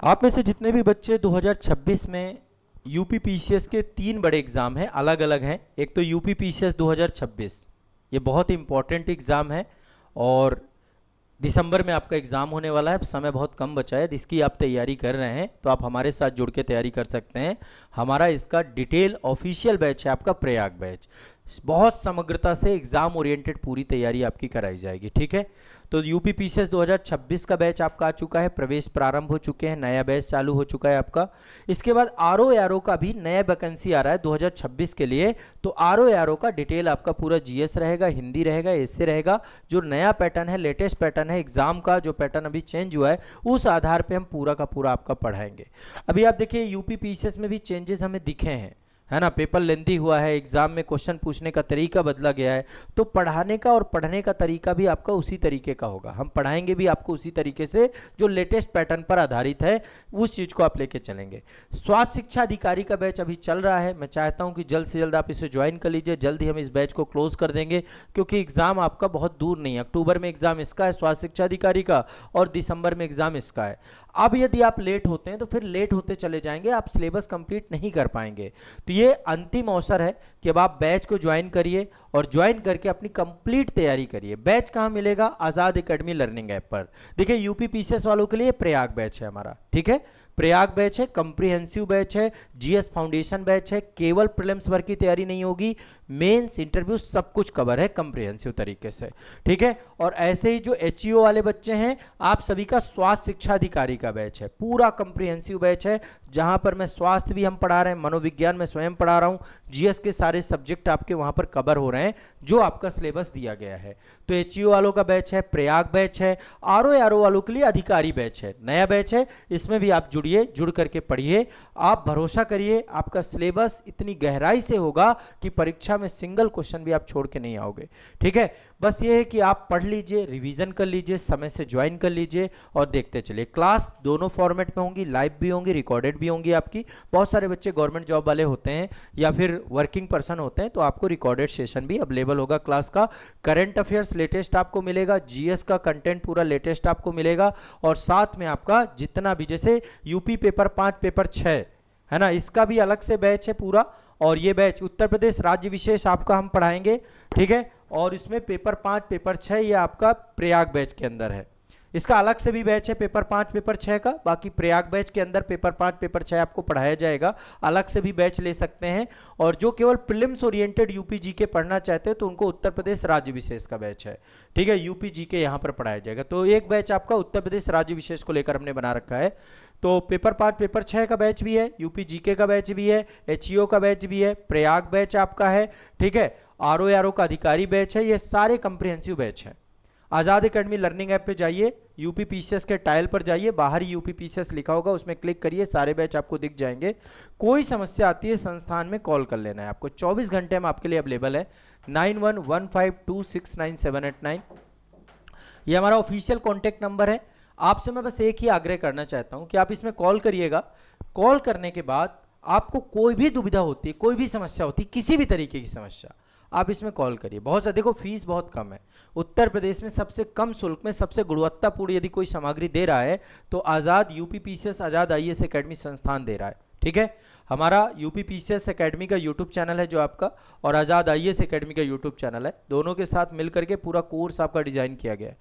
आप में से जितने भी बच्चे 2026 में यूपी पीसीएस के 3 बड़े एग्ज़ाम हैं, अलग अलग हैं। एक तो यूपी पीसीएस 2026, ये बहुत इंपॉर्टेंट एग्ज़ाम है और दिसंबर में आपका एग्ज़ाम होने वाला है। अब समय बहुत कम बचा है, इसकी आप तैयारी कर रहे हैं तो आप हमारे साथ जुड़ के तैयारी कर सकते हैं। हमारा इसका डिटेल ऑफिशियल बैच है आपका प्रयाग बैच। बहुत समग्रता से एग्ज़ाम ओरिएंटेड पूरी तैयारी आपकी कराई जाएगी, ठीक है। तो यूपी पीसीएस 2026 का बैच आपका आ चुका है, प्रवेश प्रारंभ हो चुके हैं, नया बैच चालू हो चुका है आपका। इसके बाद आरओ एआरओ का भी नया वैकेंसी आ रहा है 2026 के लिए। तो आरओ एआरओ का डिटेल आपका पूरा जीएस रहेगा, हिंदी रहेगा, ऐसे रहेगा। जो नया पैटर्न है, लेटेस्ट पैटर्न है एग्जाम का, जो पैटर्न अभी चेंज हुआ है, उस आधार पे हम पूरा का पूरा आपका पढ़ाएंगे। अभी आप देखिए यूपी पीसीएस में भी चेंजेस हमें दिखे हैं, है ना। पेपर लेंथी हुआ है, एग्जाम में क्वेश्चन पूछने का तरीका बदला गया है, तो पढ़ाने का और पढ़ने का तरीका भी आपका उसी तरीके का होगा। हम पढ़ाएंगे भी आपको उसी तरीके से जो लेटेस्ट पैटर्न पर आधारित है, उस चीज को आप लेके चलेंगे। स्वास्थ्य शिक्षा अधिकारी का बैच अभी चल रहा है, मैं चाहता हूं कि जल्द से जल्द आप इसे ज्वाइन कर लीजिए। जल्द ही हम इस बैच को क्लोज कर देंगे, क्योंकि एग्जाम आपका बहुत दूर नहीं है। अक्टूबर में एग्जाम इसका है स्वास्थ्य शिक्षा अधिकारी का, और दिसंबर में एग्जाम इसका है। अब यदि आप लेट होते हैं तो फिर लेट होते चले जाएंगे, आप सिलेबस कंप्लीट नहीं कर पाएंगे। तो ये अंतिम अवसर है कि अब आप बैच को ज्वाइन करिए और ज्वाइन करके अपनी कंप्लीट तैयारी करिए। बैच कहां मिलेगा? आजाद एकेडमी लर्निंग ऐप पर। देखिए यूपी पीसीएस वालों के लिए प्रयाग बैच है हमारा, ठीक है। प्रयाग बैच है, कंप्रीहेंसिव बैच है, जीएस फाउंडेशन बैच है। केवल प्रीलिम्स भर की तैयारी नहीं होगी, मेंस इंटरव्यू सब कुछ कवर है कंप्रीहेंसिव तरीके से, ठीक है। और ऐसे ही जो एचईओ वाले बच्चे हैं, आप सभी का स्वास्थ्य शिक्षा अधिकारी का बैच है, पूरा कंप्रीहेंसिव बैच है, जहां पर मैं स्वास्थ्य भी हम पढ़ा रहे हैं, मनोविज्ञान में स्वयं पढ़ा रहा हूं, जीएस के सारे सब्जेक्ट आपके वहां पर कवर हो रहे हैं जो आपका सिलेबस दिया गया है। तो एचईओ वालों का बैच है, प्रयाग बैच है, आरओ एआरओ वालों के लिए अधिकारी बैच है, नया बैच है। इसमें भी आप जुड़ करके पढ़िए। आप भरोसा करिए, आपका सिलेबस इतनी गहराई से होगा कि परीक्षा में सिंगल क्वेश्चन भी आप छोड़ के नहीं आओगे, ठीक है। बस ये है कि आप पढ़ लीजिए, रिवीजन कर लीजिए, समय से ज्वाइन कर लीजिए और देखते चलिए। क्लास दोनों फॉर्मेट में होंगी, लाइव भी होंगी, रिकॉर्डेड भी होंगी आपकी। बहुत सारे बच्चे गवर्नमेंट जॉब वाले होते हैं या फिर वर्किंग पर्सन होते हैं, तो आपको रिकॉर्डेड सेशन भी अवेलेबल होगा क्लास का। करंट अफेयर्स लेटेस्ट आपको मिलेगा, जीएस का कंटेंट पूरा लेटेस्ट आपको मिलेगा, और साथ में आपका जितना भी, जैसे यूपी पेपर 5 पेपर 6 है ना, इसका भी अलग से बैच है पूरा। और ये बैच उत्तर प्रदेश राज्य विशेष आपका हम पढ़ाएंगे, ठीक है। और इसमें पेपर 5 पेपर 6 ये आपका प्रयाग बैच के अंदर है। इसका अलग से भी बैच है पेपर 5 पेपर 6 का। बाकी प्रयाग बैच के अंदर पेपर 5 पेपर 6 आपको पढ़ाया जाएगा, अलग से भी बैच ले सकते हैं। और जो केवल प्रीलिम्स ओरिएंटेड यूपी जीके पढ़ना चाहते हैं तो उनको उत्तर प्रदेश राज्य विशेष का बैच है, ठीक है। यूपी जीके यहाँ पर पढ़ाया जाएगा। तो एक बैच आपका उत्तर प्रदेश राज्य विशेष को लेकर हमने बना रखा है। तो पेपर 5 पेपर 6 का बैच भी है, यूपी जीके का बैच भी है, एचईओ का बैच भी है, प्रयाग बैच आपका है, ठीक है। आरओ एआरओ का अधिकारी बैच है। ये सारे कंप्रीहेंसिव बैच हैं। आजाद एकेडमी लर्निंग ऐप पे जाइए, यूपी पीसीएस के टाइल पर जाइए, बाहर ही यूपी पीसीएस लिखा होगा, उसमें क्लिक करिए, सारे बैच आपको दिख जाएंगे। कोई समस्या आती है संस्थान में कॉल कर लेना है आपको, 24 घंटे में आपके लिए अवेलेबल है। 9115269789 ये हमारा ऑफिशियल कॉन्टैक्ट नंबर है। आपसे मैं बस एक ही आग्रह करना चाहता हूं कि आप इसमें कॉल करिएगा। कॉल करने के बाद आपको कोई भी दुविधा होती है, कोई भी समस्या होती है, किसी भी तरीके की समस्या, आप इसमें कॉल करिए। बहुत सा देखो, फीस बहुत कम है। उत्तर प्रदेश में सबसे कम शुल्क में सबसे गुणवत्तापूर्ण यदि कोई सामग्री दे रहा है तो आजाद यूपी पीसीएस आजाद आईएएस एकेडमी संस्थान दे रहा है, ठीक है। हमारा यूपी पीसीएस एकेडमी का यूट्यूब चैनल है जो आपका, और आजाद आईएएस एकेडमी का यूट्यूब चैनल है। दोनों के साथ मिलकर के पूरा कोर्स आपका डिजाइन किया गया है।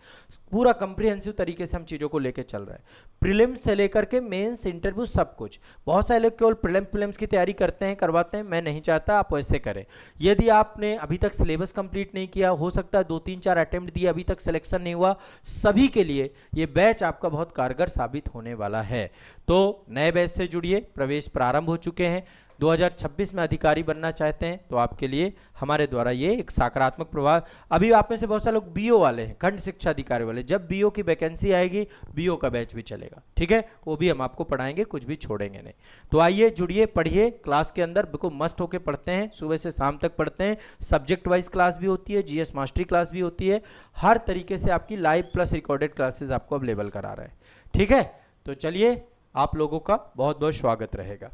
पूरा कंप्रीहेंसिव तरीके से हम चीजों को लेकर चल रहे हैं, प्रीलिम्स से लेकर के मेंस इंटरव्यू सब कुछ। बहुत सारे लोग केवल प्रीलिम्स की तैयारी करते हैं, करवाते हैं, मैं नहीं चाहता आप वैसे करें। यदि आपने अभी तक सिलेबस कंप्लीट नहीं किया, हो सकता है 2-3-4 अटेम्प्ट दिए, अभी तक सिलेक्शन नहीं हुआ, सभी के लिए ये बैच आपका बहुत कारगर साबित होने वाला है। तो नए बैच से जुड़िए, प्रवेश प्रारंभ हो चुके हैं। 2026 में अधिकारी बनना चाहते हैं तो आपके लिए हमारे द्वारा ये एक सकारात्मक प्रभाव। अभी आप में से बहुत सारे लोग बीओ वाले हैं, खंड शिक्षा अधिकारी वाले, जब बीओ की वैकेंसी आएगी बीओ का बैच भी चलेगा, ठीक है। वो भी हम आपको पढ़ाएंगे, कुछ भी छोड़ेंगे नहीं। तो आइए जुड़िए, पढ़िए। क्लास के अंदर बिल्कुल मस्त होकर पढ़ते हैं, सुबह से शाम तक पढ़ते हैं। सब्जेक्ट वाइज क्लास भी होती है, जीएस मास्टरी क्लास भी होती है, हर तरीके से आपकी लाइव प्लस रिकॉर्डेड क्लासेस आपको अवेलेबल करा रहा है, ठीक है। तो चलिए, आप लोगों का बहुत बहुत स्वागत रहेगा।